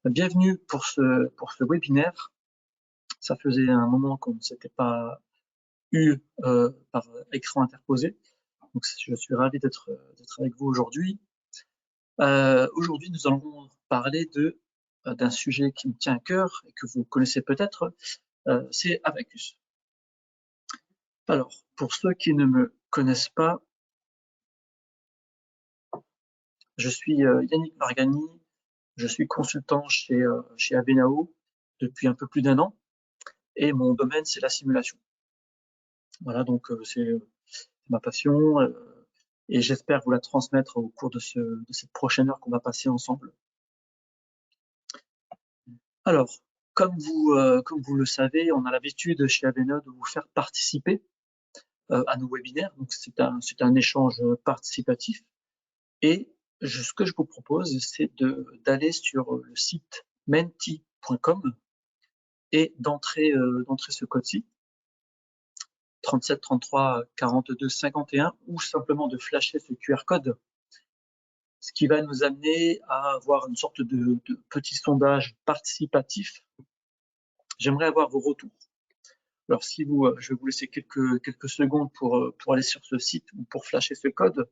Bienvenue pour ce webinaire. Ça faisait un moment qu'on ne s'était pas eu par écran interposé. Donc, je suis ravi d'être avec vous aujourd'hui. Aujourd'hui, nous allons parler d'un sujet qui me tient à cœur et que vous connaissez peut-être, c'est Abacus. Alors, pour ceux qui ne me connaissent pas, je suis Yannick Margani, je suis consultant chez Avenao depuis un peu plus d'1 an et mon domaine, c'est la simulation. Voilà, donc c'est ma passion et j'espère vous la transmettre au cours de cette prochaine heure qu'on va passer ensemble. Alors, comme vous le savez, on a l'habitude chez Avenao de vous faire participer à nos webinaires. Donc, c'est un échange participatif. Et ce que je vous propose, c'est d'aller sur le site menti.com et d'entrer ce code-ci, 37 33 42 51, ou simplement de flasher ce QR code, ce qui va nous amener à avoir une sorte de petit sondage participatif. J'aimerais avoir vos retours. Alors, je vais vous laisser quelques secondes pour aller sur ce site ou pour flasher ce code,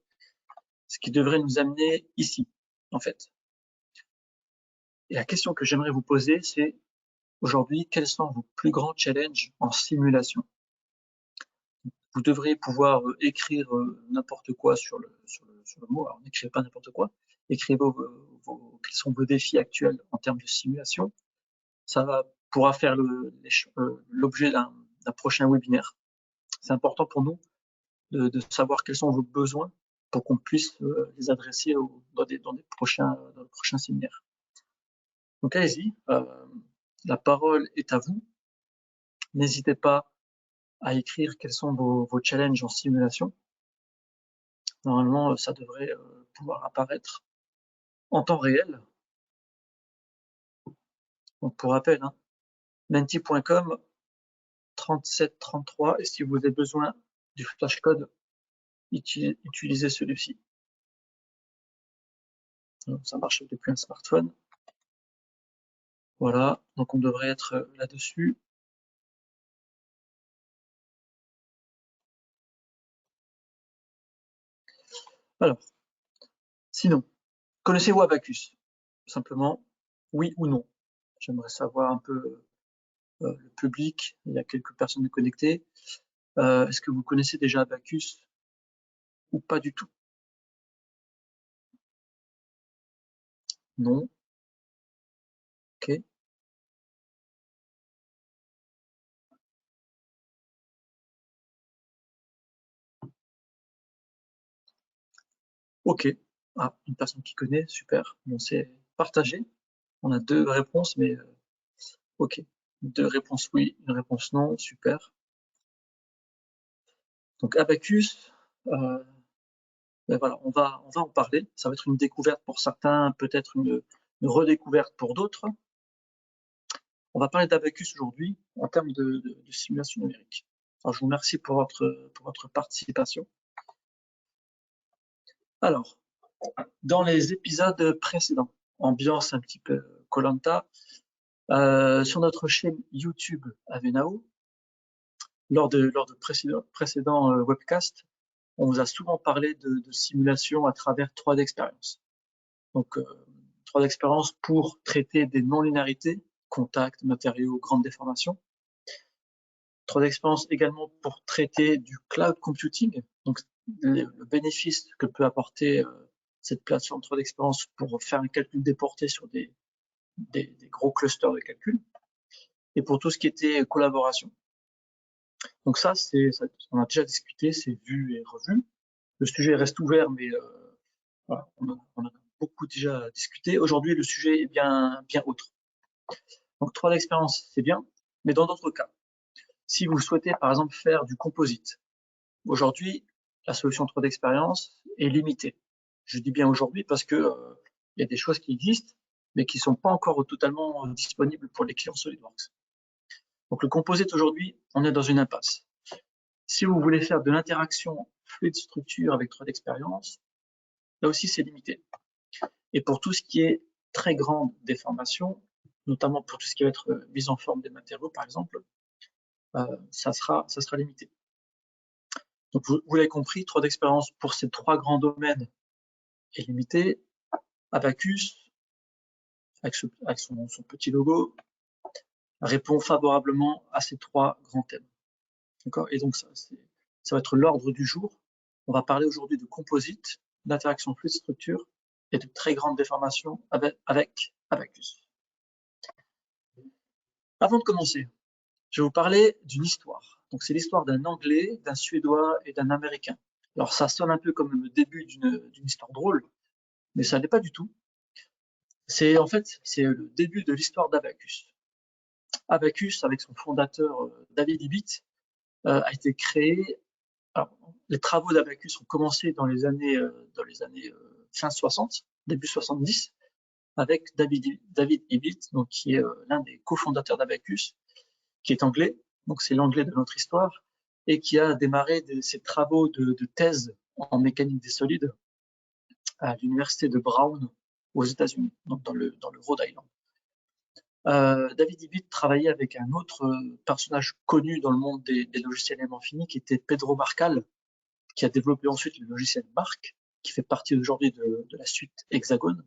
ce qui devrait nous amener ici, en fait. Et la question que j'aimerais vous poser, c'est aujourd'hui, quels sont vos plus grands challenges en simulation? Vous devriez pouvoir écrire n'importe quoi sur le mot. Alors, n'écrivez pas n'importe quoi. Écrivez quels sont vos défis actuels en termes de simulation. Ça pourra faire l'objet d'un prochain webinaire. C'est important pour nous de savoir quels sont vos besoins pour qu'on puisse les adresser dans des prochains séminaires. Donc allez-y, la parole est à vous. N'hésitez pas à écrire quels sont vos challenges en simulation. Normalement, ça devrait pouvoir apparaître en temps réel. Donc pour rappel, menti.com 3733, et si vous avez besoin du flashcode, utilisez celui-ci. Ça marche depuis un smartphone. Voilà, donc on devrait être là-dessus. Alors, sinon, connaissez-vous Abacus? Simplement, oui ou non? J'aimerais savoir un peu le public. Il y a quelques personnes connectées. Est-ce que vous connaissez déjà Abacus ou pas du tout? Non. Ok. Ok. Ah, une personne qui connaît, super. Bon, c'est partagé. On a 2 réponses, mais ok. 2 réponses oui, une réponse non, super. Donc Abacus, ben voilà, on va en parler. Ça va être une découverte pour certains, peut-être une redécouverte pour d'autres. On va parler d'Abacus aujourd'hui en termes de simulation numérique. Alors, je vous remercie pour votre participation. Alors, dans les épisodes précédents, ambiance un petit peu Koh-Lanta, sur notre chaîne YouTube Avenao, lors de précédents webcasts, on vous a souvent parlé de simulation à travers 3D expériences. Donc, 3D expériences pour traiter des non-linéarités, contacts, matériaux, grandes déformations. 3D expériences également pour traiter du cloud computing, donc le bénéfice que peut apporter cette plateforme 3D expérience pour faire un calcul déporté sur des gros clusters de calcul, et pour tout ce qui était collaboration. Donc ça, on a déjà discuté, c'est vu et revu. Le sujet reste ouvert, mais voilà, on a beaucoup déjà discuté. Aujourd'hui, le sujet est bien autre. Donc 3D expérience, c'est bien, mais dans d'autres cas. Si vous souhaitez, par exemple, faire du composite, aujourd'hui, la solution 3D expérience est limitée. Je dis bien aujourd'hui parce que il y a des choses qui existent, mais qui ne sont pas encore totalement disponibles pour les clients SolidWorks. Donc le composite aujourd'hui, on est dans une impasse. Si vous voulez faire de l'interaction fluide structure avec 3D expérience, là aussi c'est limité. Et pour tout ce qui est très grandes déformations, notamment pour tout ce qui va être mise en forme des matériaux, par exemple, ça sera limité. Donc, vous l'avez compris, 3 d'expérience pour ces 3 grands domaines est limité. Abacus, avec son petit logo, répond favorablement à ces 3 grands thèmes. D'accord? Et donc, ça va être l'ordre du jour. On va parler aujourd'hui de composite, d'interaction fluide-structure et de très grandes déformations avec Abacus. Avant de commencer, je vais vous parler d'une histoire. Donc, c'est l'histoire d'un Anglais, d'un Suédois et d'un Américain. Alors, ça sonne un peu comme le début d'une histoire drôle, mais ça n'est pas du tout. C'est le début de l'histoire d'Abacus. Abacus, avec son fondateur David Ibit, a été créé. Alors, les travaux d'Abacus ont commencé dans les années fin 60, début 70, avec David Ibit, donc qui est l'un des cofondateurs d'Abacus, qui est anglais, donc c'est l'anglais de notre histoire, et qui a démarré ses travaux de thèse en mécanique des solides à l'université de Brown aux États-Unis, donc dans le Rhode Island. David Ibit travaillait avec un autre personnage connu dans le monde des logiciels aimants finis, qui était Pedro Marcal, qui a développé ensuite le logiciel Marc, qui fait partie aujourd'hui de la suite Hexagone.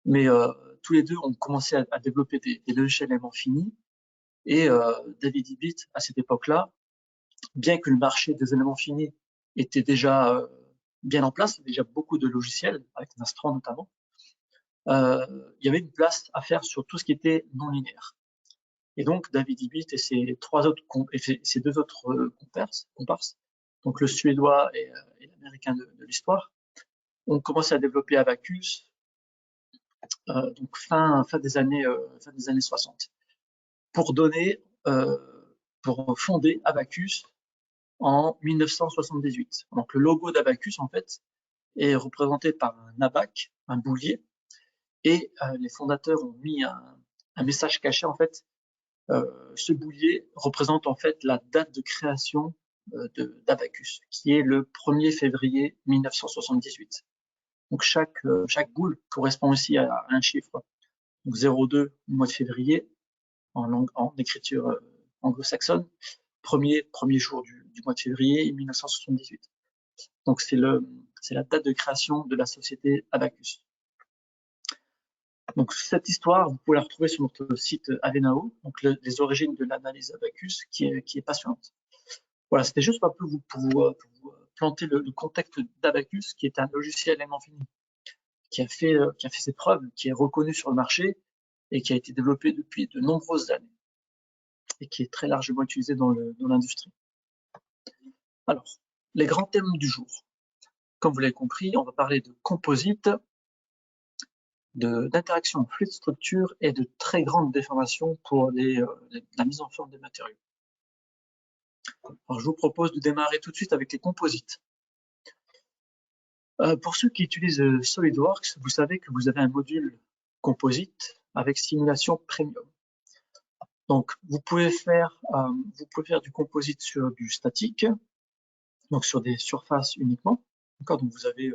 Mais tous les deux ont commencé à développer des logiciels aimants finis. Et David Ibit, à cette époque-là, bien que le marché des éléments finis était déjà bien en place, déjà beaucoup de logiciels, avec Nastran notamment, il y avait une place à faire sur tout ce qui était non linéaire. Et donc David Ibit et ses deux autres comparses, donc le Suédois et l'Américain de l'histoire, ont commencé à développer Abacus, donc fin des années 60, pour fonder Abacus en 1978. Donc le logo d'Abacus, en fait, est représenté par un abac, un boulier, et les fondateurs ont mis un message caché, en fait. Ce boulier représente en fait la date de création d'Abacus, qui est le 1er février 1978. Donc chaque boule correspond aussi à un chiffre. Donc 02, mois de février, en écriture anglo-saxonne, premier jour du mois de février 1978. Donc c'est la date de création de la société Abacus. Donc cette histoire, vous pouvez la retrouver sur notre site Avenao, donc les origines de l'analyse Abacus, qui est passionnante. Voilà, c'était juste un peu pour vous planter le contexte d'Abacus, qui est un logiciel aimant fini, qui a fait ses preuves, qui est reconnu sur le marché et qui a été développé depuis de nombreuses années et qui est très largement utilisé dans l'industrie. Alors, les grands thèmes du jour. Comme vous l'avez compris, on va parler de composite, d'interaction fluide-structure et de très grandes déformations pour la mise en forme des matériaux. Alors, je vous propose de démarrer tout de suite avec les composites. Pour ceux qui utilisent SolidWorks, vous savez que vous avez un module composite avec simulation premium. Donc, vous pouvez faire du composite sur du statique, donc sur des surfaces uniquement. Donc, vous avez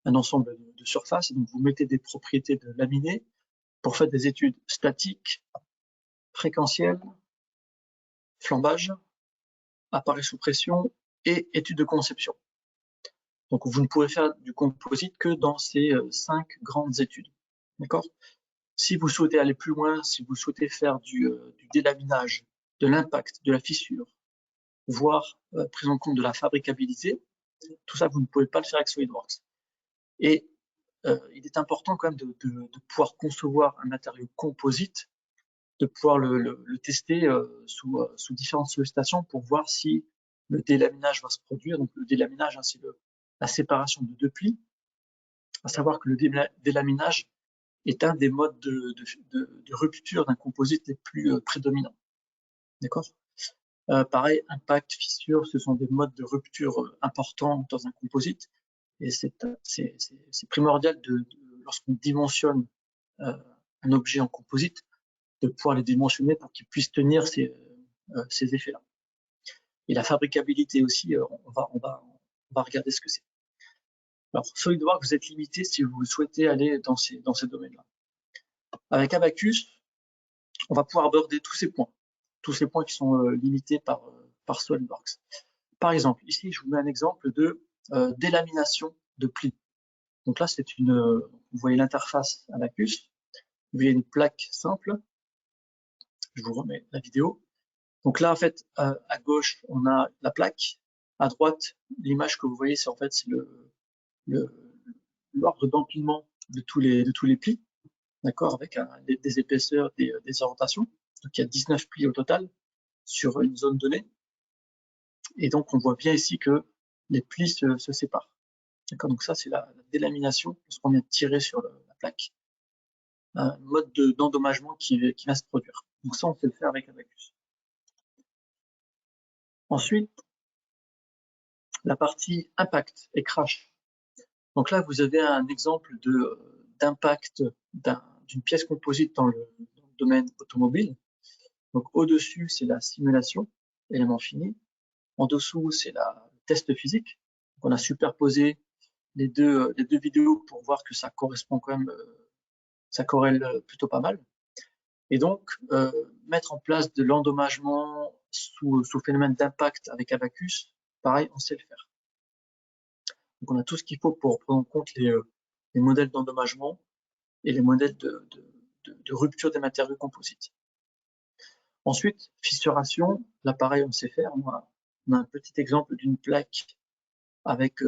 un ensemble de surfaces, et donc vous mettez des propriétés de laminé pour faire des études statiques, fréquentielles, flambage, appareil sous pression et études de conception. Donc vous ne pourrez faire du composite que dans ces 5 grandes études. D'accord ? Si vous souhaitez aller plus loin, si vous souhaitez faire du délaminage, de l'impact, de la fissure, voire prise en compte de la fabricabilité, tout ça, vous ne pouvez pas le faire avec SolidWorks. Et il est important quand même de pouvoir concevoir un matériau composite, de pouvoir le tester sous différentes sollicitations pour voir si le délaminage va se produire. Donc le délaminage, hein, c'est la séparation de 2 plis, à savoir que le délaminage est un des modes de rupture d'un composite les plus prédominants. D'accord ? Pareil, impact, fissure, ce sont des modes de rupture importants dans un composite. Et c'est primordial lorsqu'on dimensionne un objet en composite, de pouvoir les dimensionner pour qu'ils puissent tenir ces effets-là. Et la fabricabilité aussi, on va regarder ce que c'est. Alors, SolidWorks, vous êtes limité si vous souhaitez aller dans ces domaines-là. Avec Abaqus, on va pouvoir aborder tous ces points qui sont limités par SolidWorks. Par exemple, ici, je vous mets un exemple de délamination de plis. Donc là, vous voyez l'interface Abaqus, vous voyez une plaque simple. Je vous remets la vidéo. Donc là, en fait, à gauche, on a la plaque. À droite, l'image que vous voyez, c'est l'ordre d'empilement de tous les plis, d'accord, avec des épaisseurs, des orientations. Donc il y a 19 plis au total sur une zone donnée. Et donc on voit bien ici que les plis se séparent. D'accord, donc ça c'est la délamination, lorsqu'on vient de tirer sur la plaque. Un mode d'endommagement qui va se produire. Donc ça, on sait le faire avec Abaqus. Ensuite, la partie impact et crash. Donc là, vous avez un exemple d'impact d'une pièce composite dans le domaine automobile. Donc au-dessus, c'est la simulation, élément fini. En dessous, c'est le test physique. Donc, on a superposé les deux vidéos pour voir que ça correspond quand même, ça corrèle plutôt pas mal. Et donc, mettre en place de l'endommagement sous phénomène d'impact avec Abaqus, pareil, on sait le faire. Donc, on a tout ce qu'il faut pour prendre en compte les modèles d'endommagement et les modèles de rupture des matériaux composites. Ensuite, fissuration, là pareil, on sait faire. On a un petit exemple d'une plaque avec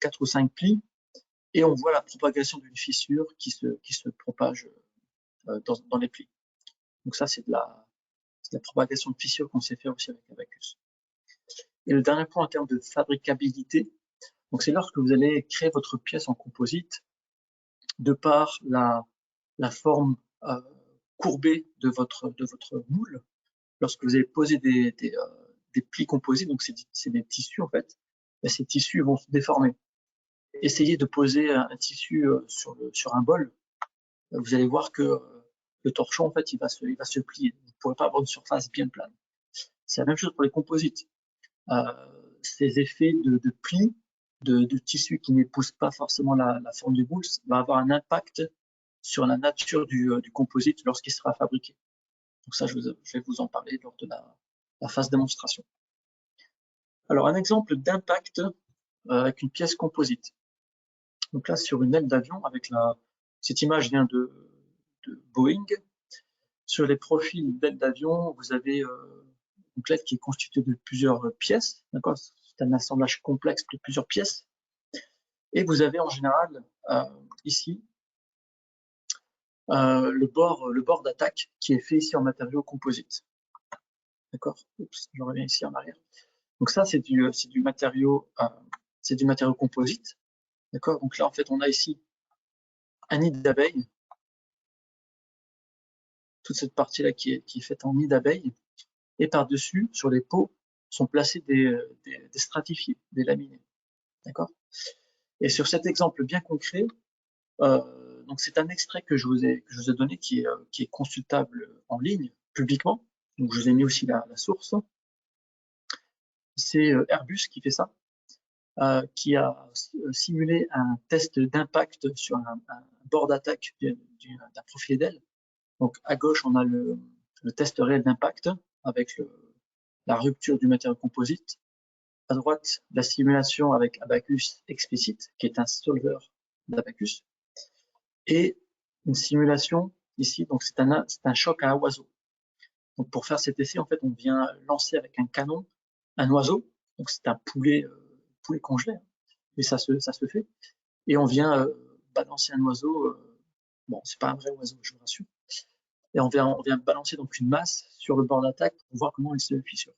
4 ou 5 plis et on voit la propagation d'une fissure qui se propage dans les plis. Donc ça, c'est de la propagation de fissures qu'on sait faire aussi avec Abaqus. Et le dernier point en termes de fabricabilité, donc c'est lorsque vous allez créer votre pièce en composite, de par la forme courbée de votre moule, lorsque vous allez poser des plis composites, donc c'est des tissus en fait, et ces tissus vont se déformer. Essayez de poser un tissu sur un bol, vous allez voir que le torchon en fait il va se plier. Vous ne pourrez pas avoir une surface bien plane. C'est la même chose pour les composites. Ces effets de plis, de tissus qui n'épousent pas forcément la forme du moule, va avoir un impact sur la nature du composite lorsqu'il sera fabriqué. Donc ça, je vais vous en parler lors de la phase démonstration. Alors, un exemple d'impact avec une pièce composite. Donc là, sur une aile d'avion, cette image vient de Boeing. Sur les profils d'ailes d'avion, vous avez une aile qui est constituée de plusieurs pièces. D'accord, c'est un assemblage complexe de plusieurs pièces. Et vous avez en général ici le bord d'attaque qui est fait ici en matériaux composites. D'accord, je reviens ici en arrière. Donc ça, c'est du matériau composite. D'accord, donc là, en fait, on a ici un nid d'abeille. Toute cette partie-là qui est faite en nid d'abeille. Et par-dessus, sur les pots, sont placés des stratifiés, des laminés. D'accord. Et sur cet exemple bien concret, donc c'est un extrait que je vous ai donné qui est consultable en ligne, publiquement. Donc je vous ai mis aussi la source. C'est Airbus qui fait ça, qui a simulé un test d'impact sur un bord d'attaque d'un profil d'aile. Donc à gauche, on a le test réel d'impact avec la rupture du matériau composite. À droite, la simulation avec Abaqus explicite, qui est un solver d'Abaqus. Et une simulation ici, donc c'est un choc à un oiseau. Donc pour faire cet essai, en fait, on vient lancer avec un canon un oiseau. Donc c'est un poulet congelé, mais ça se fait. Et on vient balancer un oiseau. Bon, c'est pas un vrai oiseau, je vous rassure. Et on vient balancer donc une masse sur le bord d'attaque pour voir comment il se fissure.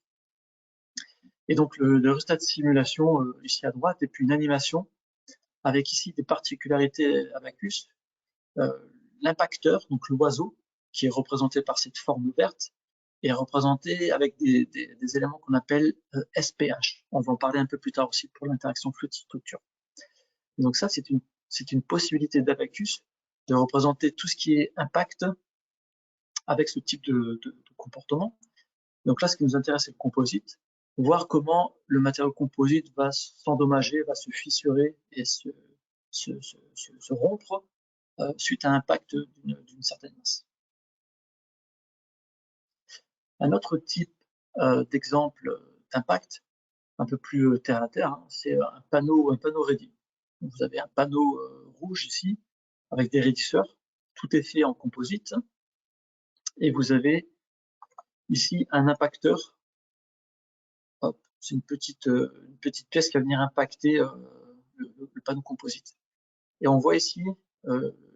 Et donc le résultat de simulation ici à droite, et puis une animation avec ici des particularités Abaqus. L'impacteur, donc l'oiseau, qui est représenté par cette forme verte, est représenté avec des éléments qu'on appelle SPH. On va en parler un peu plus tard aussi pour l'interaction fluide-structure. Donc ça, c'est une possibilité d'Abaqus de représenter tout ce qui est impact avec ce type de comportement. Donc là, ce qui nous intéresse, c'est le composite, voir comment le matériau composite va s'endommager, va se fissurer et se rompre suite à l'impact d'une certaine masse. Un autre type d'exemple d'impact, un peu plus terre à terre, hein, c'est un panneau raidi. Vous avez un panneau rouge ici, avec des raidisseurs, tout est fait en composite, et vous avez ici un impacteur. C'est une petite pièce qui va venir impacter le panneau composite. Et on voit ici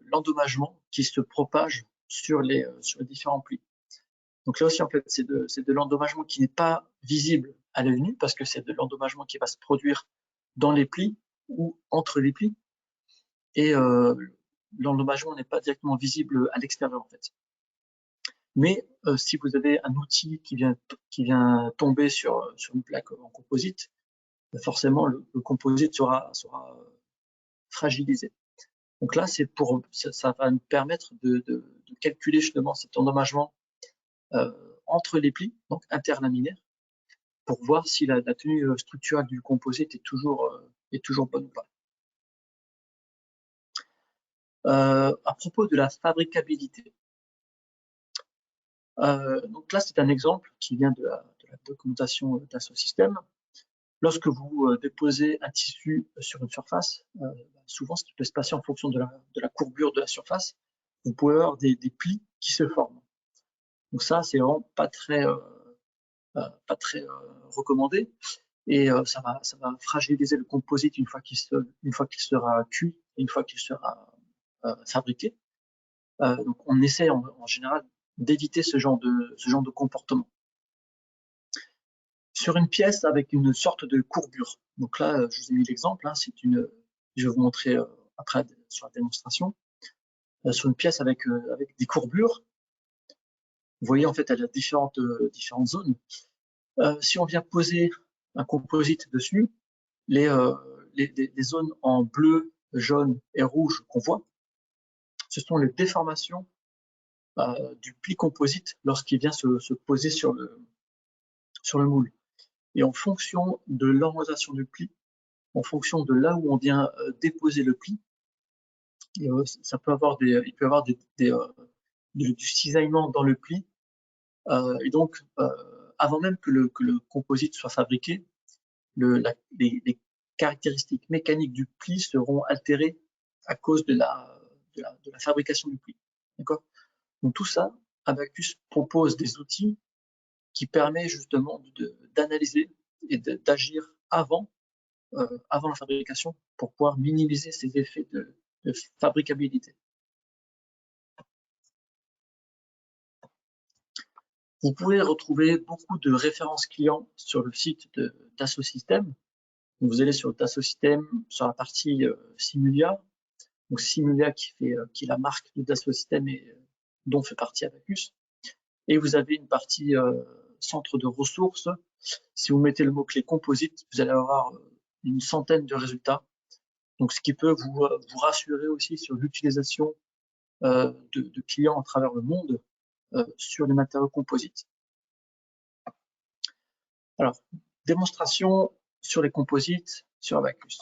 l'endommagement qui se propage sur les différents plis. Donc là aussi, en fait, c'est de l'endommagement qui n'est pas visible à l'œil nu, parce que c'est de l'endommagement qui va se produire dans les plis ou entre les plis. Et l'endommagement n'est pas directement visible à l'extérieur, en fait. Mais si vous avez un outil qui vient tomber sur une plaque en composite, forcément le composite sera fragilisé. Donc là, ça va nous permettre de calculer justement cet endommagement entre les plis, donc interlaminaire, pour voir si la tenue structurelle du composite est toujours bonne ou pas. À propos de la fabricabilité, donc là c'est un exemple qui vient de la documentation d'Assault Systèmes. Lorsque vous déposez un tissu sur une surface, souvent ce qui peut se passer en fonction de la courbure de la surface, vous pouvez avoir des plis qui se forment. Donc ça, c'est vraiment pas très recommandé, et ça va fragiliser le composite une fois qu'il sera cuit, une fois qu'il sera fabriqué. Donc on essaie en général d'éviter ce genre de comportement. Sur une pièce avec une sorte de courbure, donc là je vous ai mis l'exemple, hein, je vais vous montrer après sur la démonstration, sur une pièce avec des courbures. Vous voyez, en fait, elle a différentes zones. Si on vient poser un composite dessus, les zones en bleu, jaune et rouge qu'on voit, ce sont les déformations du pli composite lorsqu'il vient se poser sur le moule. Et en fonction de l'orientation du pli, en fonction de là où on vient déposer le pli, il peut y avoir du cisaillement dans le pli, et donc avant même que le composite soit fabriqué, les caractéristiques mécaniques du pli seront altérées à cause de la fabrication du pli. D'accord ? Donc tout ça, Abaqus propose des outils qui permettent justement d'analyser et d'agir avant la fabrication pour pouvoir minimiser ces effets de fabricabilité. Vous pouvez retrouver beaucoup de références clients sur le site d'Assault Systèmes. Vous allez sur Dassault Systèmes, sur la partie Simulia. Donc Simulia qui est la marque de Dassault Systèmes et dont fait partie Abaqus. Et vous avez une partie centre de ressources. Si vous mettez le mot-clé composite, vous allez avoir une centaine de résultats. Donc ce qui peut vous rassurer aussi sur l'utilisation de clients à travers le monde sur les matériaux composites. Alors, démonstration sur les composites sur Abaqus.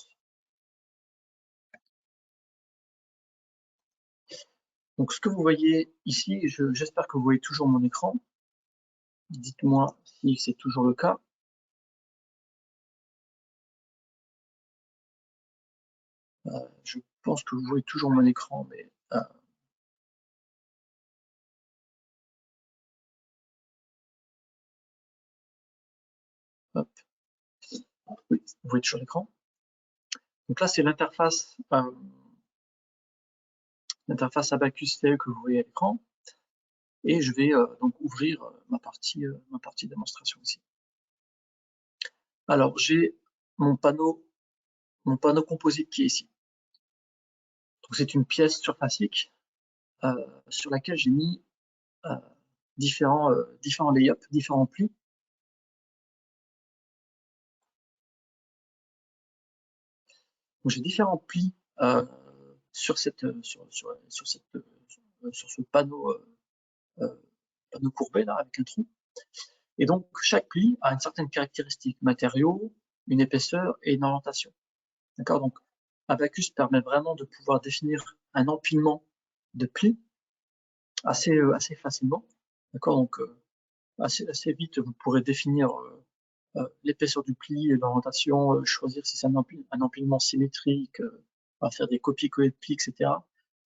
Donc ce que vous voyez ici, j'espère que vous voyez toujours mon écran. Dites-moi si c'est toujours le cas. Je pense que vous voyez toujours mon écran, mais hop. Oui, vous voyez toujours l'écran. Donc là, c'est l'interface Abaqus CE que vous voyez à l'écran. Et je vais donc ouvrir ma partie démonstration ici. Alors, j'ai mon panneau composite qui est ici. Donc c'est une pièce surfacique sur laquelle j'ai mis différents lay-ups, différents plis. J'ai différents plis sur ce panneau courbé là avec un trou. Et donc chaque pli a une certaine caractéristique, matériau, une épaisseur et une orientation. D'accord ? Donc Abaqus permet vraiment de pouvoir définir un empilement de plis assez facilement. D'accord, donc assez vite, vous pourrez définir l'épaisseur du pli et l'orientation, choisir si c'est un empilement symétrique, faire des copier-coller de plis, etc.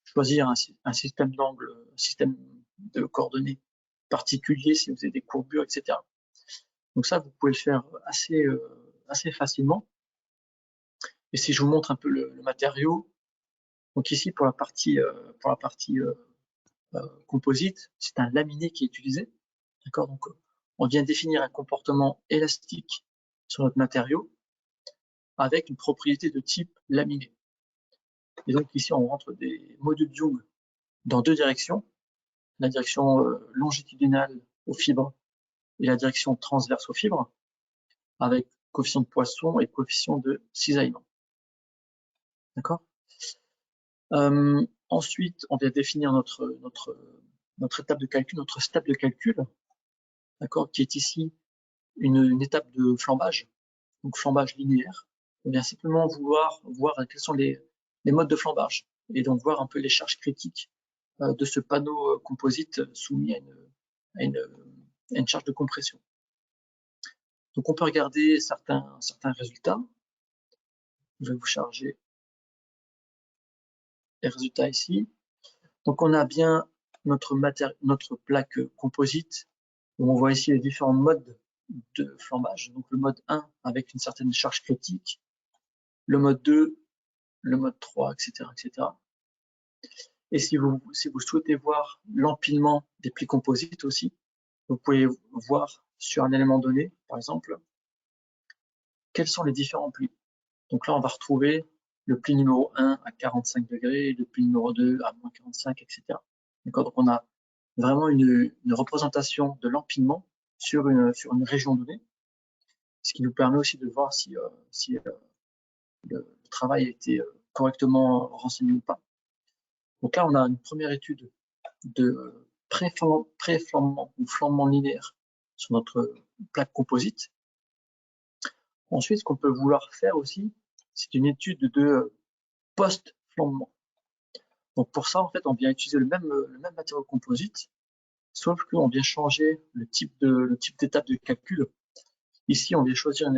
Choisir un système d'angle, système de coordonnées particulier si vous avez des courbures, etc. Donc ça, vous pouvez le faire assez facilement. Et si je vous montre un peu le matériau, donc ici pour la partie composite, c'est un laminé qui est utilisé. D'accord, donc on vient définir un comportement élastique sur notre matériau avec une propriété de type laminé. Et donc ici, on rentre des modules Young dans deux directions, la direction longitudinale aux fibres et la direction transverse aux fibres, avec coefficient de Poisson et coefficient de cisaillement. D'accord. Ensuite, on vient définir notre étape de calcul, notre step de calcul, d'accord, qui est ici une étape de flambage, donc flambage linéaire. On vient simplement vouloir voir quels sont les modes de flambage et donc voir un peu les charges critiques de ce panneau composite soumis à une charge de compression. Donc on peut regarder certains résultats. Je vais vous charger les résultats ici. Donc on a bien notre plaque composite, où on voit ici les différents modes de flambage. Donc le mode 1 avec une certaine charge critique, le mode 2, le mode 3, etc. etc. Et si vous souhaitez voir l'empilement des plis composites aussi, vous pouvez voir sur un élément donné, par exemple, quels sont les différents plis. Donc là, on va retrouver le pli numéro 1 à 45 degrés, le pli numéro 2 à moins 45, etc. Donc on a vraiment une représentation de l'empilement sur une région donnée, ce qui nous permet aussi de voir si le travail a été correctement renseigné ou pas. Donc là, on a une première étude de pré-flambement ou flambement linéaire sur notre plaque composite. Ensuite, ce qu'on peut vouloir faire aussi, c'est une étude de post-flambement. Donc pour ça, en fait, on vient utiliser le même matériau composite, sauf qu'on vient changer le type d'étape de calcul. Ici, on vient choisir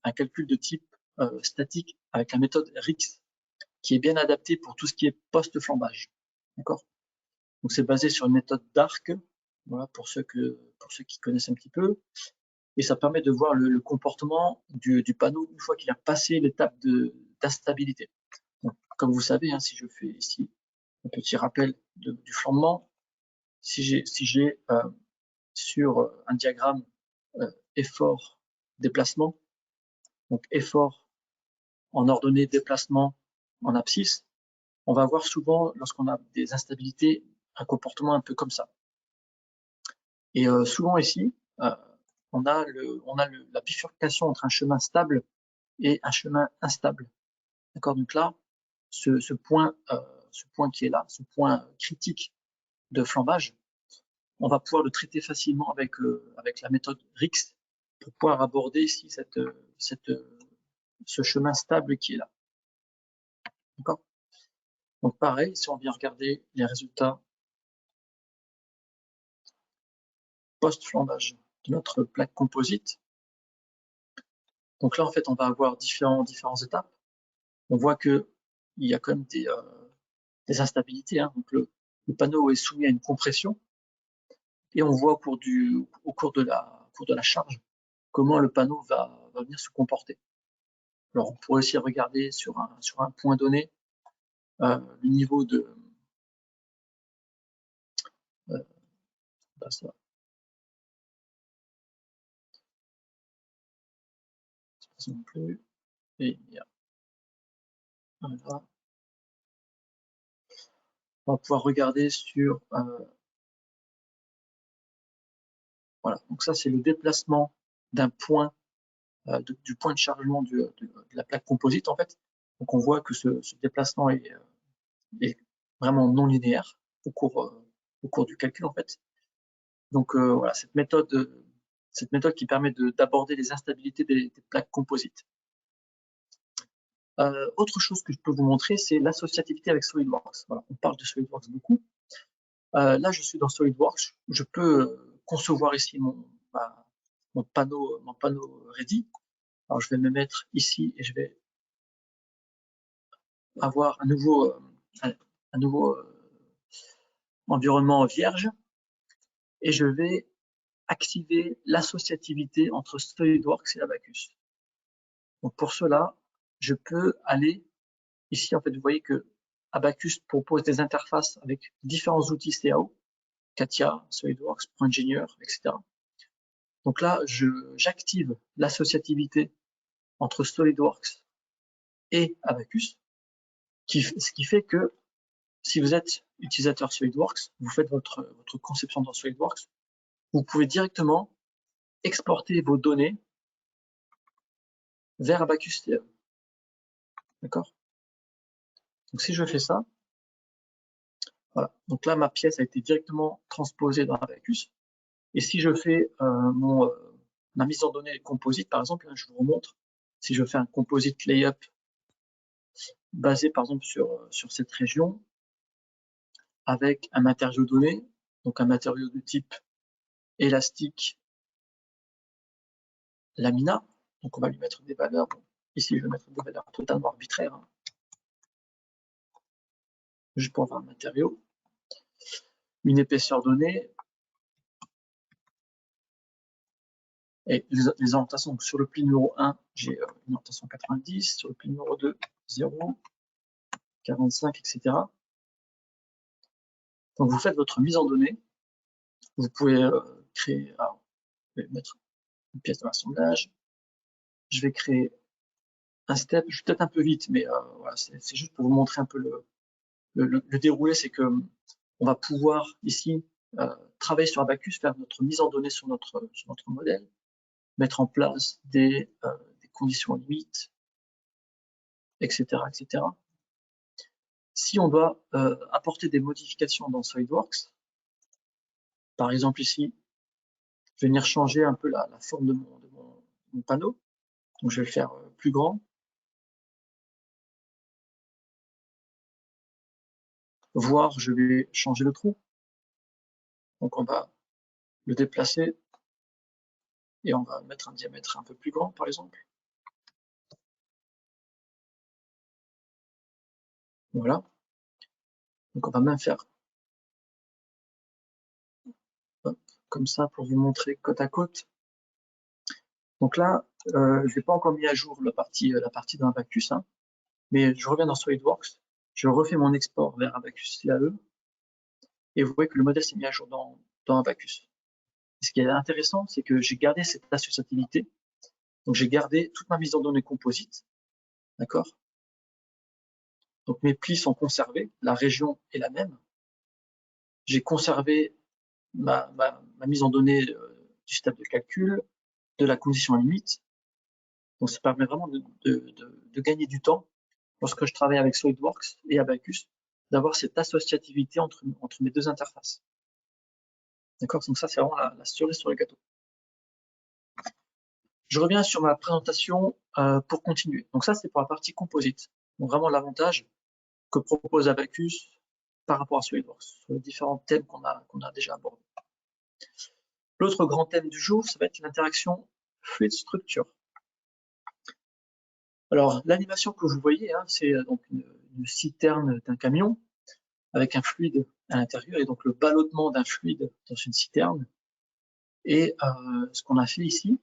un calcul de type statique avec la méthode RIX, qui est bien adaptée pour tout ce qui est post-flambage. D'accord. Donc c'est basé sur une méthode d'arc, voilà, pour ceux qui connaissent un petit peu, et ça permet de voir le comportement du panneau une fois qu'il a passé l'étape d'instabilité. Comme vous savez, hein, si je fais ici un petit rappel du flambement, si j'ai sur un diagramme effort déplacement, donc effort en ordonnée déplacement en abscisse, on va voir souvent lorsqu'on a des instabilités un comportement un peu comme ça. Et souvent ici, on a la bifurcation entre un chemin stable et un chemin instable. D'accord, donc là, ce point qui est là, ce point critique de flambage, on va pouvoir le traiter facilement avec la méthode RIX pour pouvoir aborder ici ce chemin stable qui est là. D'accord. Donc pareil, si on vient regarder les résultats post-flambage de notre plaque composite, donc là en fait on va avoir différentes étapes. On voit que il y a quand même des instabilités, hein. Donc le panneau est soumis à une compression et on voit au cours de la charge comment le panneau va venir se comporter. Alors on pourrait aussi regarder sur un point donné le niveau de ça, c'est pas non plus, et voilà. On va pouvoir regarder sur voilà, donc ça c'est le déplacement d'un point du point de chargement de la plaque composite en fait. Donc on voit que ce déplacement est vraiment non linéaire au cours du calcul en fait. Donc voilà, cette méthode qui permet d'aborder les instabilités des plaques composites. Autre chose que je peux vous montrer, c'est l'associativité avec SolidWorks. Voilà, on parle de SolidWorks beaucoup. Là, je suis dans SolidWorks. Je peux concevoir ici mon panneau ready. Alors, je vais me mettre ici et je vais avoir un nouveau environnement vierge et je vais activer l'associativité entre SolidWorks et Abaqus. Donc pour cela, je peux aller ici, en fait, vous voyez que Abaqus propose des interfaces avec différents outils CAO, CATIA, SolidWorks, ProEngineer, etc. Donc là, j'active l'associativité entre SolidWorks et Abaqus, ce qui fait que si vous êtes utilisateur SolidWorks, vous faites votre conception dans SolidWorks, vous pouvez directement exporter vos données vers Abaqus CAO. D'accord? Donc si je fais ça, voilà. Donc là, ma pièce a été directement transposée dans Abaqus. Et si je fais ma mise en données composite, par exemple, je vous remontre, si je fais un composite layup basé par exemple sur cette région, avec un matériau donné, donc un matériau de type élastique lamina, donc on va lui mettre des valeurs, bon, ici je vais mettre des valeurs totalement arbitraires, hein, juste pour avoir un matériau, une épaisseur donnée, et les orientations, donc sur le pli numéro 1, j'ai une orientation 90, sur le pli numéro 2, 0, 45, etc. Donc vous faites votre mise en données, vous pouvez créer, alors, je vais mettre une pièce de l'assemblage, je vais créer un step, je suis peut-être un peu vite, mais voilà, c'est juste pour vous montrer un peu le déroulé, c'est que on va pouvoir ici travailler sur Abaqus, faire notre mise en données sur notre modèle, mettre en place des conditions limites, etc., etc. Si on doit apporter des modifications dans SolidWorks, par exemple ici, je vais venir changer un peu la forme de mon panneau, donc je vais le faire plus grand. Voire je vais changer le trou, donc on va le déplacer et on va mettre un diamètre un peu plus grand par exemple. Voilà, donc on va même faire comme ça pour vous montrer côte à côte. Donc là, je n'ai pas encore mis à jour la partie dans Abaqus, hein, mais je reviens dans SolidWorks, je refais mon export vers Abaqus CAE et vous voyez que le modèle s'est mis à jour dans Abaqus. Et ce qui est intéressant, c'est que j'ai gardé cette associativité, donc j'ai gardé toute ma mise en données composite, d'accord? Donc mes plis sont conservés, la région est la même. J'ai conservé ma mise en données du step de calcul, de la condition limite. Donc ça permet vraiment de gagner du temps lorsque je travaille avec SolidWorks et Abaqus, d'avoir cette associativité entre mes deux interfaces. D'accord? Donc ça, c'est vraiment la cerise sur le gâteau. Je reviens sur ma présentation pour continuer. Donc ça, c'est pour la partie composite. Donc vraiment l'avantage que propose Abaqus par rapport à SolidWorks, sur les différents thèmes qu'on a déjà abordés. L'autre grand thème du jour, ça va être l'interaction fluide structure. Alors, l'animation que vous voyez, hein, c'est donc une citerne d'un camion avec un fluide à l'intérieur et donc le ballottement d'un fluide dans une citerne. Et ce qu'on a fait ici,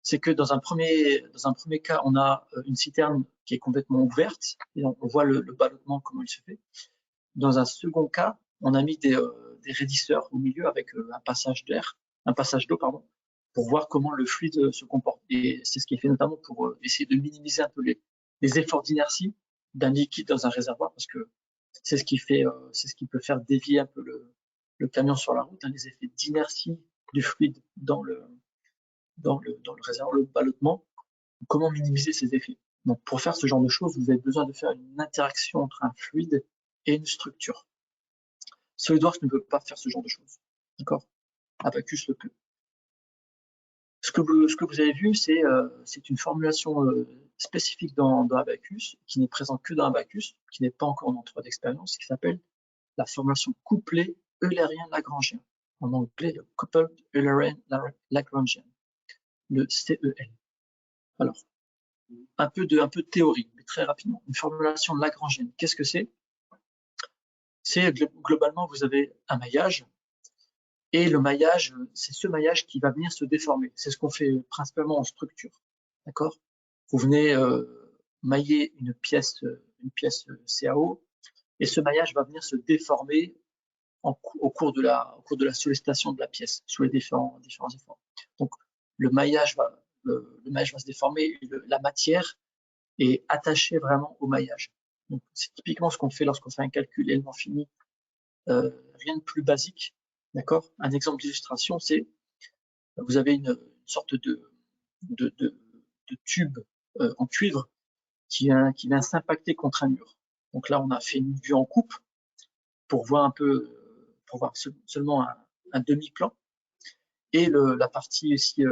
c'est que dans un premier cas, on a une citerne qui est complètement ouverte et on voit le ballottement, comment il se fait. Dans un second cas, on a mis des raidisseurs au milieu avec un passage d'eau, pardon, pour voir comment le fluide se comporte. Et c'est ce qui est fait notamment pour essayer de minimiser un peu les efforts d'inertie d'un liquide dans un réservoir, parce que c'est ce qui peut faire dévier un peu le camion sur la route, hein, les effets d'inertie du fluide dans le réservoir, le ballottement. Comment minimiser ces effets? Donc, pour faire ce genre de choses, vous avez besoin de faire une interaction entre un fluide et une structure. SolidWorks ne peut pas faire ce genre de choses. D'accord? Abaqus le peut. Ce que vous avez vu, c'est une formulation spécifique dans Abaqus, qui n'est présent que dans Abaqus, qui n'est pas encore dans 3D d'expérience, qui s'appelle la formulation couplée eulérien-lagrangien. En anglais, le Coupled Eulerian-Lagrangian, le CEL. Alors, un peu de théorie, mais très rapidement. Une formulation lagrangienne, qu'est-ce que c'est? C'est globalement, vous avez un maillage, et le maillage, c'est ce maillage qui va venir se déformer. C'est ce qu'on fait principalement en structure. D'accord? Vous venez mailler une pièce CAO, et ce maillage va venir se déformer au cours de la sollicitation de la pièce, sous les différents efforts. Donc, le maillage va se déformer, et la matière est attachée vraiment au maillage. Donc, c'est typiquement ce qu'on fait lorsqu'on fait un calcul élément fini, rien de plus basique. D'accord? Un exemple d'illustration, c'est vous avez une sorte de tube en cuivre qui vient s'impacter contre un mur. Donc là, on a fait une vue en coupe pour voir seulement un demi-plan. Et la partie ici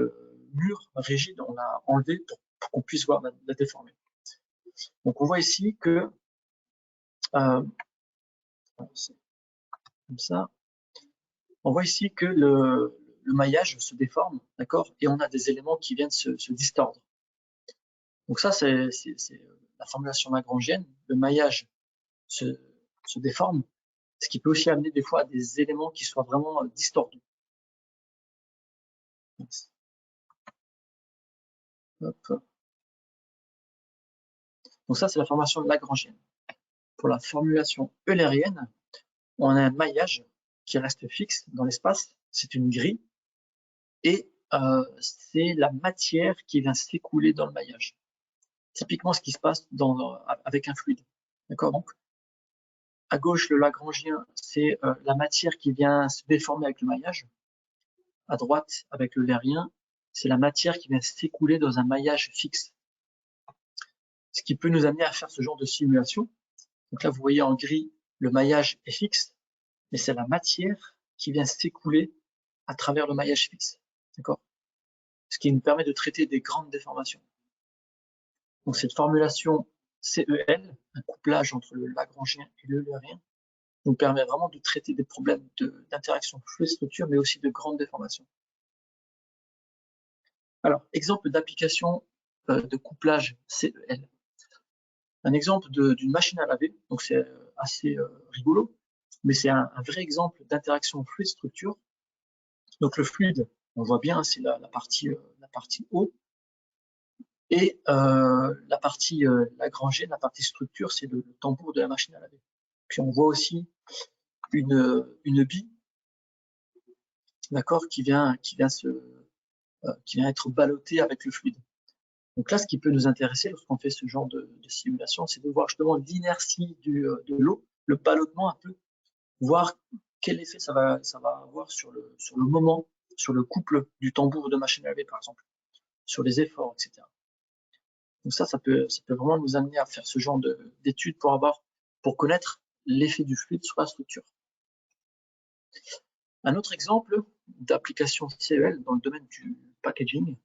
mur rigide, on l'a enlevé pour qu'on puisse voir la déformer. Donc on voit ici que comme ça, on voit ici que le maillage se déforme, d'accord, et on a des éléments qui viennent se distordre. Donc ça, c'est la formulation lagrangienne. Le maillage se déforme, ce qui peut aussi amener des fois à des éléments qui soient vraiment distordus. Hop. Donc ça, c'est la formulation lagrangienne. Pour la formulation eulérienne, on a un maillage qui reste fixe dans l'espace, c'est une grille, et c'est la matière qui vient s'écouler dans le maillage. Typiquement ce qui se passe avec un fluide. D'accord? Donc, à gauche, le lagrangien, c'est la matière qui vient se déformer avec le maillage. À droite, avec le eulérien, c'est la matière qui vient s'écouler dans un maillage fixe. Ce qui peut nous amener à faire ce genre de simulation. Donc là, vous voyez en gris, le maillage est fixe, mais c'est la matière qui vient s'écouler à travers le maillage fixe. D'accord? Ce qui nous permet de traiter des grandes déformations. Donc cette formulation CEL, un couplage entre le lagrangien et le eulérien, nous permet vraiment de traiter des problèmes d'interaction fluide-structure, mais aussi de grandes déformations. Alors, exemple d'application de couplage CEL. Un exemple d'une machine à laver, donc c'est assez rigolo, mais c'est un vrai exemple d'interaction fluide-structure. Donc le fluide, on voit bien, c'est la partie eau, et la partie lagrangienne, la partie structure, c'est le tambour de la machine à laver. Puis on voit aussi une bille, d'accord, qui vient être ballottée avec le fluide. Donc là, ce qui peut nous intéresser lorsqu'on fait ce genre de simulation, c'est de voir justement l'inertie de l'eau, le ballottement un peu, voir quel effet ça va avoir sur le moment, sur le couple du tambour de machine à laver par exemple, sur les efforts, etc. Donc ça peut vraiment nous amener à faire ce genre d'études pour connaître l'effet du fluide sur la structure. Un autre exemple d'application CEL dans le domaine du packaging,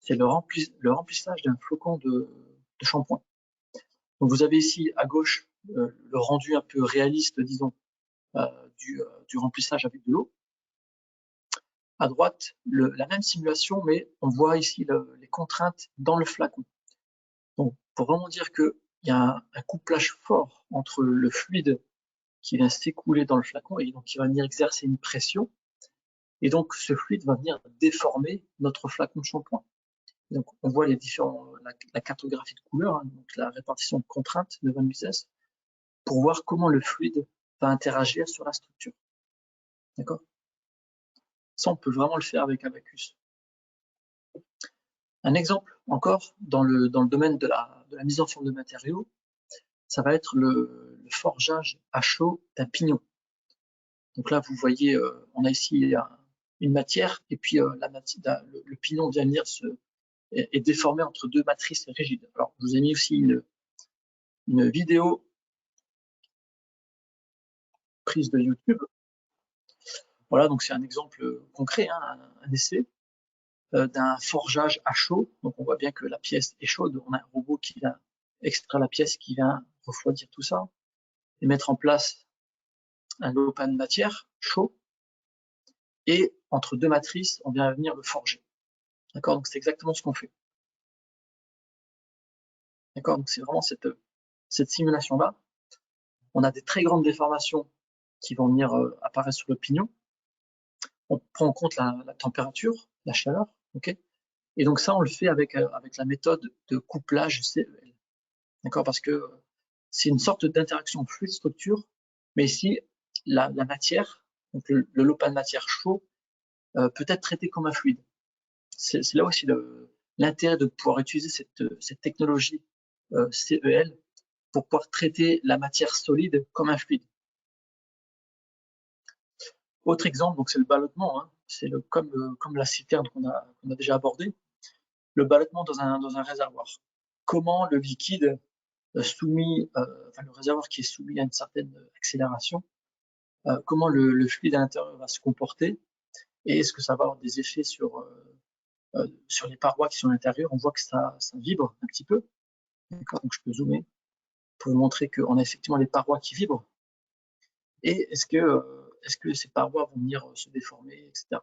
c'est le remplissage d'un flocon de shampoing. Donc vous avez ici à gauche le rendu un peu réaliste, disons, du remplissage avec de l'eau. À droite, la même simulation, mais on voit ici les contraintes dans le flacon. Donc pour vraiment dire qu'il y a un couplage fort entre le fluide qui vient s'écouler dans le flacon et donc qui va venir exercer une pression, et donc ce fluide va venir déformer notre flacon de shampoing. Donc on voit la cartographie de couleurs, hein, donc la répartition de contraintes de Van Mises, pour voir comment le fluide va interagir sur la structure. D'accord? Ça, on peut vraiment le faire avec Abaqus. Un exemple encore dans le domaine de la mise en forme de matériaux, ça va être le forgeage à chaud d'un pignon. Donc là, vous voyez, on a ici une matière, et puis le pignon vient venir est déformé entre deux matrices rigides. Alors, je vous ai mis aussi une vidéo prise de YouTube. Voilà, donc c'est un exemple concret, hein, un essai. d'un forgeage à chaud. Donc on voit bien que la pièce est chaude. On a un robot qui vient extraire la pièce, qui vient refroidir tout ça et mettre en place un lopin de matière chaud. Et entre deux matrices, on vient venir le forger. D'accord? Donc c'est exactement ce qu'on fait. D'accord? Donc c'est vraiment cette simulation-là. On a des très grandes déformations qui vont venir apparaître sur le pignon. On prend en compte la température, la chaleur, ok? Et donc ça, on le fait avec la méthode de couplage CEL. D'accord? Parce que c'est une sorte d'interaction fluide-structure, mais ici, la matière, donc le lopin de matière chaud, peut être traité comme un fluide. C'est là aussi l'intérêt de pouvoir utiliser cette technologie CEL pour pouvoir traiter la matière solide comme un fluide. Autre exemple, donc c'est le ballottement, hein. C'est comme la citerne qu'on a déjà abordé, le ballottement dans un réservoir. Comment le liquide le réservoir qui est soumis à une certaine accélération, comment le fluide à l'intérieur va se comporter et est-ce que ça va avoir des effets sur les parois qui sont à l'intérieur. On voit que ça vibre un petit peu. Donc je peux zoomer pour vous montrer qu'on a effectivement les parois qui vibrent. Et est-ce que ces parois vont venir se déformer, etc.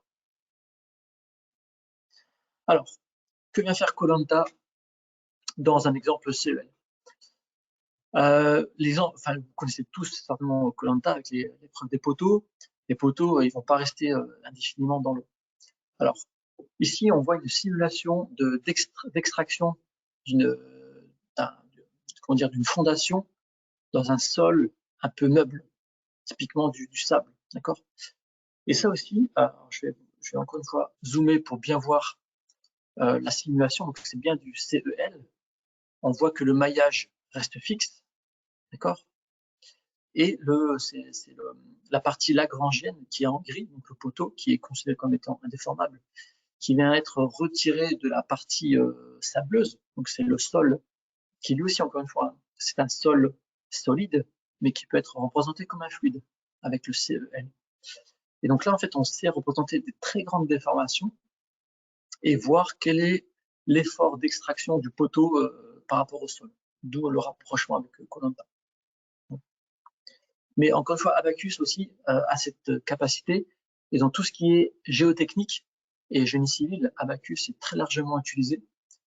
Alors, que vient faire Koh Lanta dans un exemple CEL? Vous connaissez tous certainement Koh Lanta avec l'épreuve des poteaux. Les poteaux, ils vont pas rester indéfiniment dans l'eau. Alors, ici, on voit une simulation d'extraction d'une fondation dans un sol un peu meuble, typiquement du sable, d'accord? Et ça aussi, je vais encore une fois zoomer pour bien voir la simulation. Donc c'est bien du CEL. On voit que le maillage reste fixe, d'accord? Et la partie lagrangienne qui est en gris, donc le poteau qui est considéré comme étant indéformable, qui vient être retiré de la partie sableuse. Donc c'est le sol qui lui aussi, encore une fois, c'est un sol solide, mais qui peut être représenté comme un fluide avec le CEL. Et donc là, en fait, on sait représenter des très grandes déformations et voir quel est l'effort d'extraction du poteau par rapport au sol, d'où le rapprochement avec Koh Lanta. Mais encore une fois, Abaqus aussi a cette capacité, et dans tout ce qui est géotechnique et génie civil, Abaqus est très largement utilisé,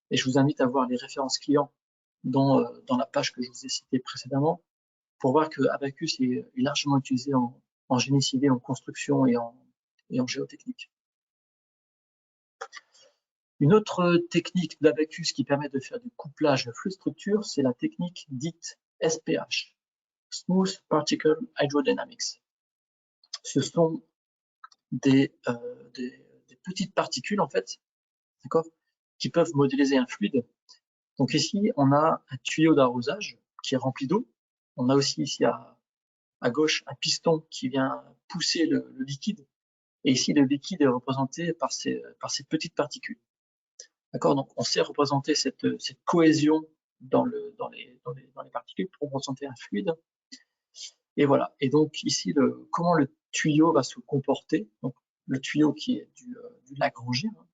et je vous invite à voir les références clients dans la page que je vous ai citée précédemment, pour voir que Abaqus est largement utilisé en génie civil, en construction et en géotechnique. Une autre technique d'Abaqus qui permet de faire du couplage fluide-structure, c'est la technique dite SPH, Smooth Particle Hydrodynamics. Ce sont des petites particules, en fait, d'accord, qui peuvent modéliser un fluide. Donc ici, on a un tuyau d'arrosage qui est rempli d'eau. On a aussi ici à gauche un piston qui vient pousser le liquide. Et ici, le liquide est représenté par ces petites particules. D'accord? Donc, on sait représenter cette cohésion dans les particules pour représenter un fluide. Et voilà. Et donc, ici, comment le tuyau va se comporter. Donc, le tuyau qui est du Lagrangien, hein,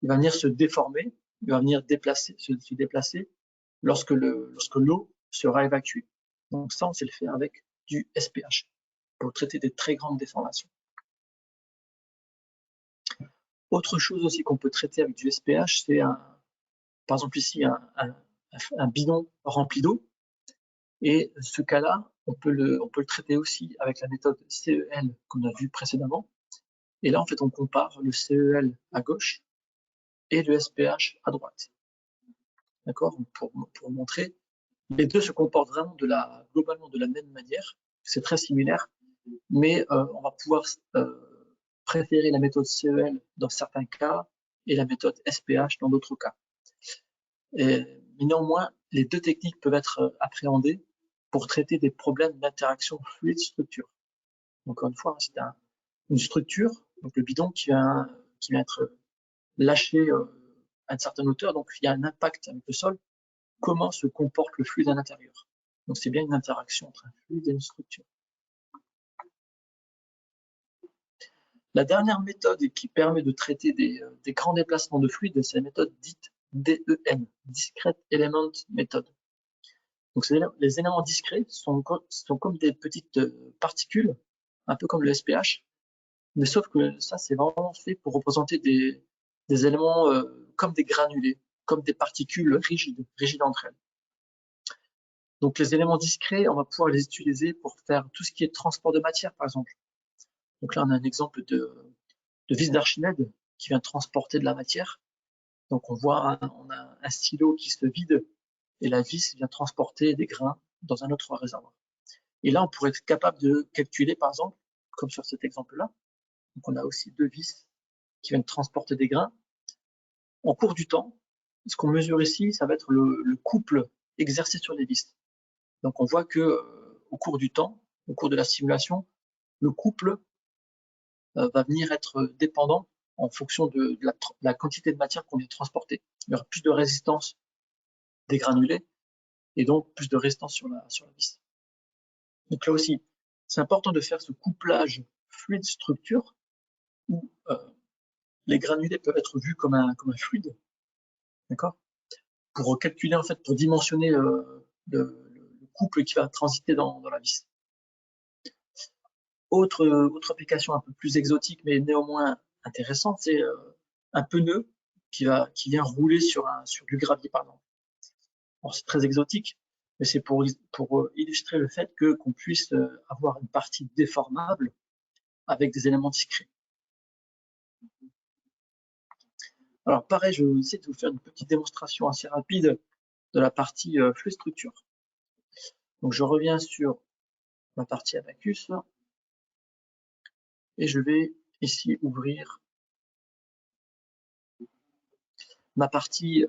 il va venir se déformer, il va venir se déplacer lorsque l'eau sera évacuée. Donc, ça, on sait le faire avec du SPH pour traiter des très grandes déformations. Autre chose aussi qu'on peut traiter avec du SPH, c'est par exemple ici un bidon rempli d'eau. Et ce cas-là, on peut le traiter aussi avec la méthode CEL qu'on a vue précédemment. Et là, en fait, on compare le CEL à gauche et le SPH à droite. D'accord? Pour montrer, les deux se comportent vraiment globalement de la même manière. C'est très similaire, mais on va pouvoir préférer la méthode CEL dans certains cas et la méthode SPH dans d'autres cas. Mais néanmoins, les deux techniques peuvent être appréhendées pour traiter des problèmes d'interaction fluide-structure. Encore une fois, c'est une structure, donc le bidon qui vient être lâché à une certaine hauteur, donc il y a un impact avec le sol. Comment se comporte le fluide à l'intérieur? Donc c'est bien une interaction entre un fluide et une structure. La dernière méthode qui permet de traiter des grands déplacements de fluide, c'est la méthode dite DEM, Discrete Element Method. Donc les éléments discrets sont comme des petites particules, un peu comme le SPH, mais sauf que ça, c'est vraiment fait pour représenter des éléments comme des granulés, comme des particules rigides entre elles. Donc les éléments discrets, on va pouvoir les utiliser pour faire tout ce qui est transport de matière, par exemple. Donc là, on a un exemple de vis d'Archimède qui vient transporter de la matière. Donc on a un stylo qui se vide et la vis vient transporter des grains dans un autre réservoir. Et là, on pourrait être capable de calculer, par exemple, comme sur cet exemple-là. Donc on a aussi deux vis qui viennent transporter des grains. En cours du temps, ce qu'on mesure ici, ça va être le couple exercé sur les vis. Donc on voit que au cours du temps, au cours de la simulation, le couple va venir être dépendant en fonction de la quantité de matière qu'on vient transporter. Il y aura plus de résistance des granulés et donc plus de résistance sur la vis. Donc là aussi, c'est important de faire ce couplage fluide-structure où les granulés peuvent être vus comme un fluide, d'accord, pour calculer, en fait, pour dimensionner le couple qui va transiter dans la vis. Autre application un peu plus exotique, mais néanmoins intéressante, c'est un pneu qui vient rouler sur du gravier, par exemple. Alors, c'est très exotique, mais c'est pour illustrer le fait qu'on puisse avoir une partie déformable avec des éléments discrets. Alors pareil, je vais essayer de vous faire une petite démonstration assez rapide de la partie fluide structure. Donc je reviens sur ma partie Abaqus et je vais ici ouvrir ma partie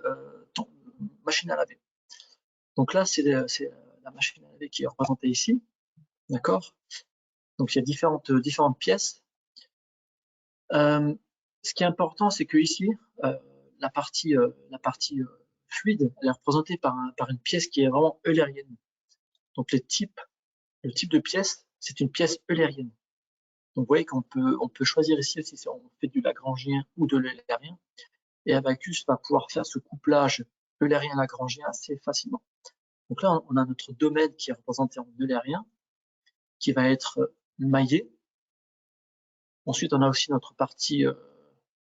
machine à laver. Donc là, c'est la machine à laver qui est représentée ici, d'accord. Donc il y a différentes pièces. Ce qui est important, c'est que ici, la partie fluide, elle est représentée par une pièce qui est vraiment eulérienne. Donc le type de pièce, c'est une pièce eulérienne. Donc vous voyez qu'on peut choisir ici si on fait du lagrangien ou de l'eulérien. Et Abaqus va pouvoir faire ce couplage eulérien-lagrangien assez facilement. Donc là, on a notre domaine qui est représenté en eulérien, qui va être maillé. Ensuite, on a aussi notre partie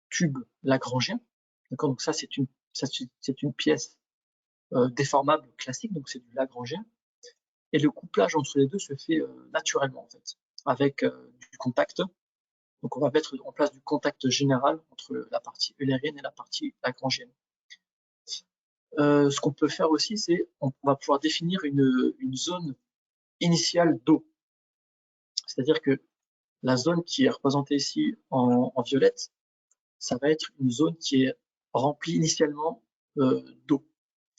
tube lagrangien. D'accord, donc ça, c'est une pièce déformable classique, donc c'est du lagrangien. Et le couplage entre les deux se fait naturellement, en fait, avec du contact. Donc on va mettre en place du contact général entre la partie eulérienne et la partie lagrangienne. Ce qu'on peut faire aussi, c'est on va pouvoir définir une zone initiale d'eau. C'est-à-dire que la zone qui est représentée ici en violette, ça va être une zone qui est remplie initialement d'eau.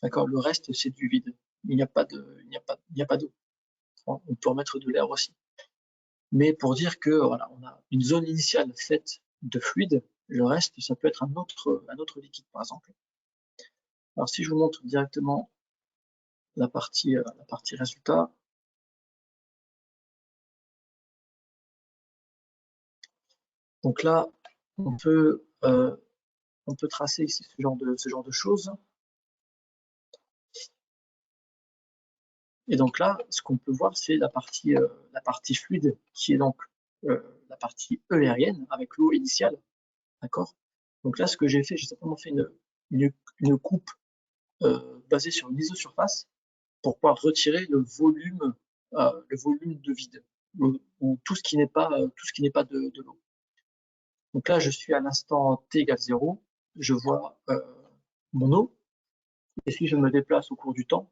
D'accord, le reste c'est du vide. Il n'y a pas d'eau. On peut en mettre de l'air aussi. Mais pour dire que voilà, on a une zone initiale faite de fluide, le reste ça peut être un autre liquide par exemple. Alors si je vous montre directement la partie résultat, donc là on peut tracer ici ce genre de choses. Et donc là, ce qu'on peut voir, c'est la partie fluide, qui est donc la partie eulérienne, avec l'eau initiale. D'accord. Donc là, ce que j'ai fait, j'ai simplement fait une coupe basée sur une isosurface pour pouvoir retirer le volume de vide, ou tout ce qui n'est pas de l'eau. Donc là, je suis à l'instant t égale 0, je vois mon eau, et si je me déplace au cours du temps,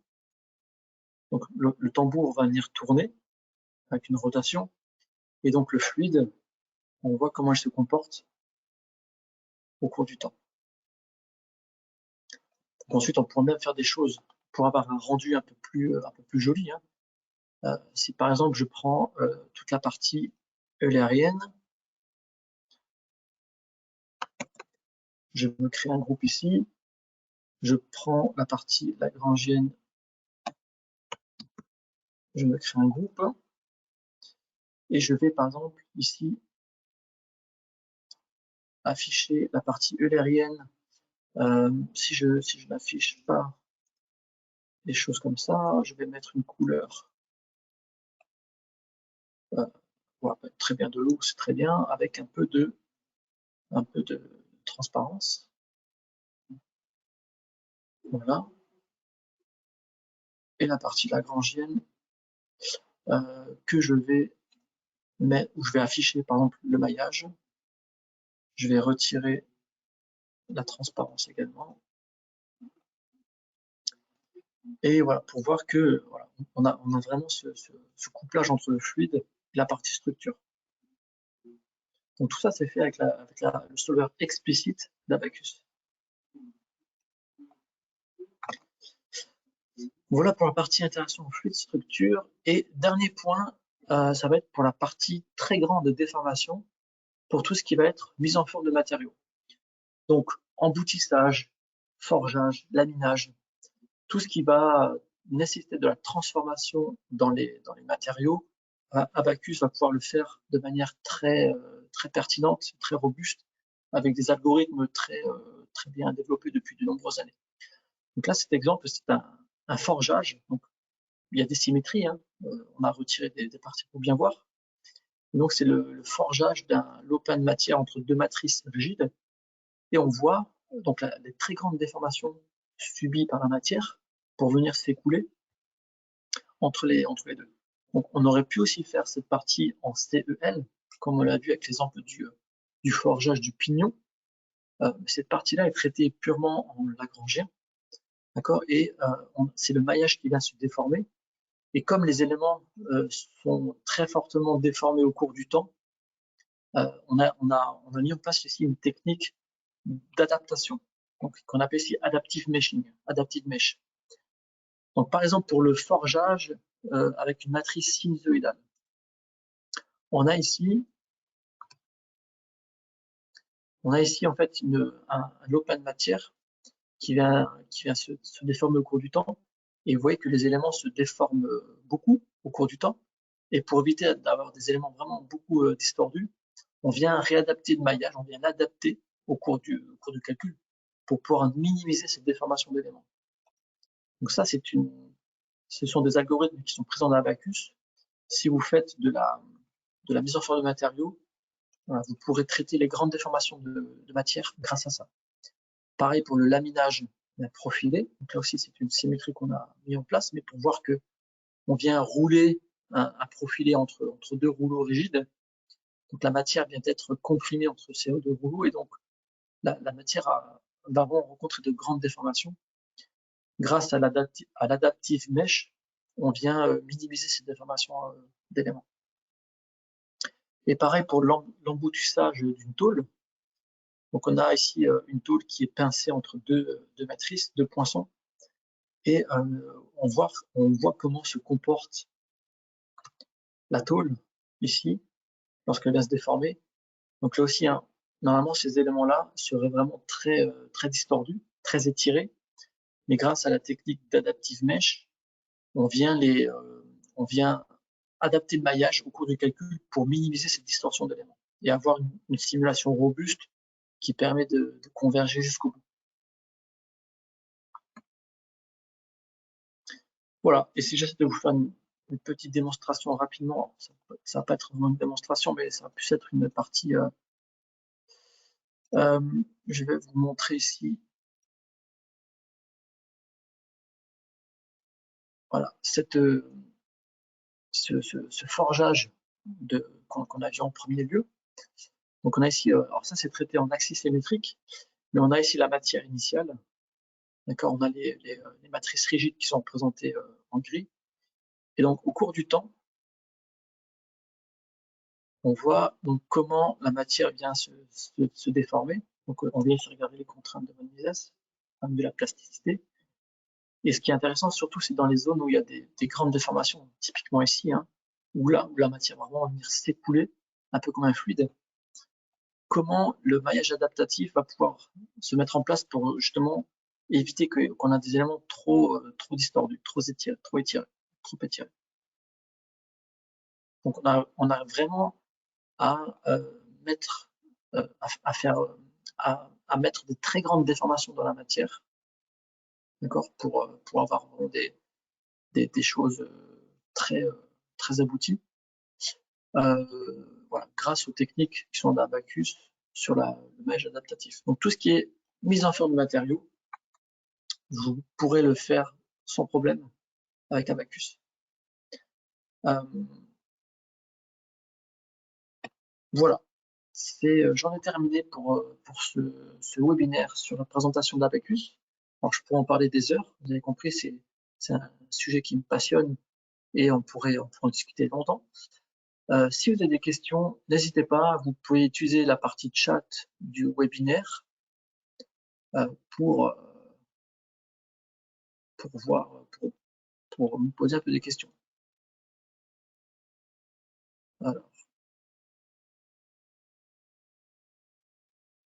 donc le tambour va venir tourner avec une rotation, et donc le fluide, on voit comment il se comporte au cours du temps. Donc ensuite, on pourrait même faire des choses pour avoir un rendu un peu plus joli. Si par exemple je prends toute la partie eulérienne, je me crée un groupe ici, je prends la partie lagrangienne, je me crée un groupe, et je vais par exemple ici afficher la partie eulérienne. Si je n'affiche pas des choses comme ça, je vais mettre une couleur. Voilà, très bien, de l'eau, c'est très bien, avec un peu de transparence. Voilà. Et la partie lagrangienne que je vais mettre, où je vais afficher par exemple le maillage. Je vais retirer la transparence également. Et voilà, pour voir que voilà, on a vraiment ce couplage entre le fluide et la partie structure. Donc tout ça, c'est fait avec le solver explicite d'Abaqus. Voilà pour la partie interaction fluide-structure. Et dernier point, ça va être pour la partie très grande déformation, pour tout ce qui va être mise en forme de matériaux. Donc emboutissage, forgeage, laminage, tout ce qui va nécessiter de la transformation dans les matériaux, Abaqus va pouvoir le faire de manière très pertinente, très robuste, avec des algorithmes très bien développés depuis de nombreuses années. Donc là, cet exemple, c'est un forgeage. Donc, il y a des symétries, hein. On a retiré des parties pour bien voir. Et donc, c'est le forgeage d'un lopin de matière entre deux matrices rigides. Et on voit donc les très grandes déformations subies par la matière pour venir s'écouler entre les deux. Donc, on aurait pu aussi faire cette partie en CEL, comme on l'a vu avec l'exemple du forgeage du pignon. Cette partie-là est traitée purement en lagrangien, d'accord, et c'est le maillage qui va se déformer. Et comme les éléments sont très fortement déformés au cours du temps, on a mis en place ici une technique d'adaptation, qu'on appelle ici adaptive meshing, adaptive mesh. Donc, par exemple, pour le forgeage avec une matrice sinusoïdale, on a ici en fait un lopin de matière qui vient se déformer au cours du temps. Et vous voyez que les éléments se déforment beaucoup au cours du temps. Et pour éviter d'avoir des éléments vraiment beaucoup distordus, on vient réadapter le maillage, on vient l'adapter au cours du calcul pour pouvoir minimiser cette déformation d'éléments. Donc ça, ce sont des algorithmes qui sont présents dans Abaqus. Si vous faites de la mise en forme de matériaux, voilà, vous pourrez traiter les grandes déformations de matière grâce à ça. Pareil pour le laminage profilé. Donc là aussi, c'est une symétrie qu'on a mis en place, mais pour voir que on vient rouler un profilé entre deux rouleaux rigides. Donc la matière vient d'être comprimée entre ces deux rouleaux et donc la matière va rencontrer de grandes déformations. Grâce à l'adaptive mesh, on vient minimiser ces déformations d'éléments. Et pareil pour l'emboutissage d'une tôle. Donc on a ici une tôle qui est pincée entre deux matrices, deux poinçons, et on voit comment se comporte la tôle ici lorsqu'elle vient se déformer. Donc là aussi, hein, normalement ces éléments-là seraient vraiment très distordus, très étirés, mais grâce à la technique d'adaptive mesh, on vient adapter le maillage au cours du calcul pour minimiser cette distorsion d'éléments et avoir une simulation robuste qui permet de converger jusqu'au bout. Voilà, et si j'essaie de vous faire une petite démonstration rapidement, ça va pas être vraiment une démonstration, mais ça va plus être une partie. Je vais vous montrer ici. Voilà, ce forgeage qu'on a vu en premier lieu. Donc on a ici, alors ça c'est traité en axis symétrique, mais on a ici la matière initiale. D'accord, on a les matrices rigides qui sont représentées en gris. Et donc au cours du temps, on voit donc comment la matière vient se déformer. Donc on vient ici regarder les contraintes de Von Mises, de la plasticité. Et ce qui est intéressant surtout, c'est dans les zones où il y a des grandes déformations, typiquement ici, hein, où la matière va vraiment venir s'écouler, un peu comme un fluide. Comment le maillage adaptatif va pouvoir se mettre en place pour justement éviter qu'on a des éléments trop distordus, trop étirés. Donc on a vraiment à mettre à mettre de très grandes déformations dans la matière, d'accord, pour avoir vraiment des choses très abouties. Voilà, grâce aux techniques qui sont d'Abaqus sur le mesh adaptatif. Donc tout ce qui est mise en forme de matériaux, vous pourrez le faire sans problème avec Abaqus. Voilà, j'en ai terminé pour ce webinaire sur la présentation d'Abaqus. Alors je pourrais en parler des heures, vous avez compris, c'est un sujet qui me passionne et on pourrait en discuter longtemps. Si vous avez des questions, n'hésitez pas, vous pouvez utiliser la partie chat du webinaire pour me poser un peu des questions. Alors,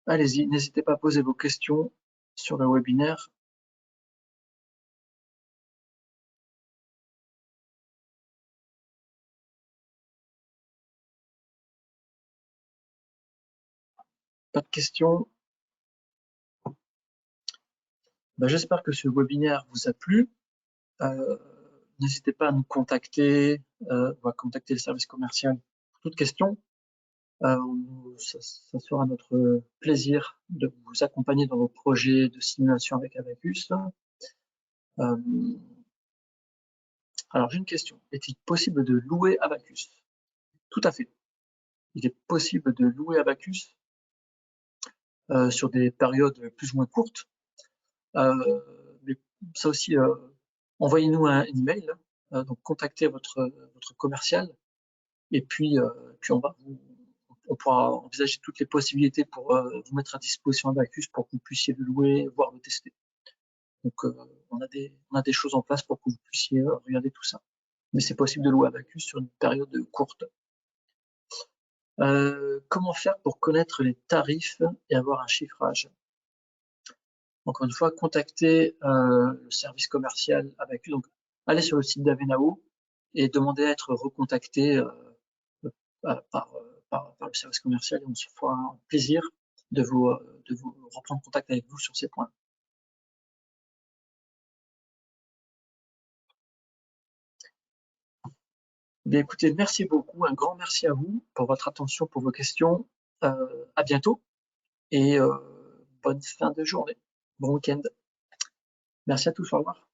allez-y, n'hésitez pas à poser vos questions sur le webinaire. Pas de questions? Ben, j'espère que ce webinaire vous a plu. N'hésitez pas à nous contacter, on va contacter le service commercial pour toute question. Ça sera notre plaisir de vous accompagner dans vos projets de simulation avec Abaqus. Alors j'ai une question, est-il possible de louer Abaqus? Tout à fait. Il est possible de louer Abaqus sur des périodes plus ou moins courtes. Mais ça aussi, envoyez-nous un email, donc contactez votre commercial, et puis on pourra envisager toutes les possibilités pour vous mettre à disposition Abaqus pour que vous puissiez le louer, voire le tester. Donc on a des choses en place pour que vous puissiez regarder tout ça. Mais c'est possible de louer Abaqus sur une période courte. Comment faire pour connaître les tarifs et avoir un chiffrage? Encore une fois, contactez le service commercial Abaqus. Donc, allez sur le site d'Avenao et demandez à être recontacté par le service commercial, et on se fera un plaisir de vous reprendre contact avec vous sur ces points. Bien, écoutez, merci beaucoup, un grand merci à vous pour votre attention, pour vos questions. À bientôt et bonne fin de journée, bon week-end. Merci à tous, au revoir.